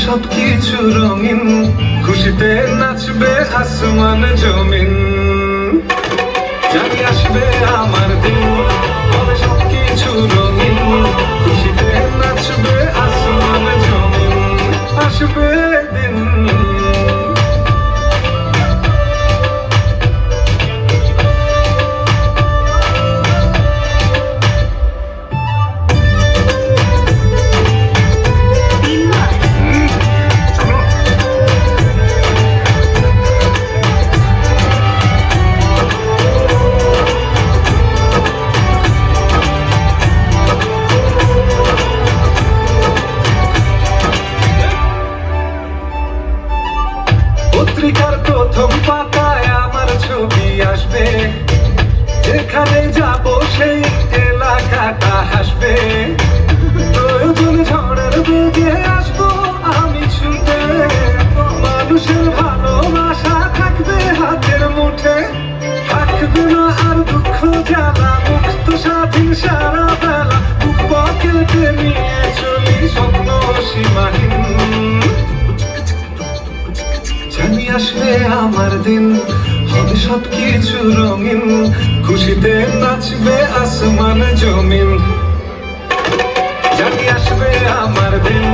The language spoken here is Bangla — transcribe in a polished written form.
সবকিছু রঙিন, খুশিতে নাচবে আসমান জমিন। জানি আসবে আমার দিন, হবে সবকিছু রঙিন, খুশিতে নাচবে আসমান জমিন। আসবে দিন। পত্রিকার প্রথম পাতায় আমার ছবি আসবে, যেখানে যাব সেই এলাকাটা হাসবে। প্রয়োজন ঝড়ের বেগে আসবো আমি ছুটে, মানুষের ভালোবাসা থাকবে হাতের মুঠে। থাকবে না আর দুঃখ জ্বালা, মুক্ত স্বাধীন সারা বেলা, বুক পকেটে নিয়ে চলি স্বপ্ন সীমাহীন। জানি আসবে আমার দিন, হবে সবকিছু রঙিন, খুশিতে নাচবে আসমান জমিন। জানি আসবে আমার দিন।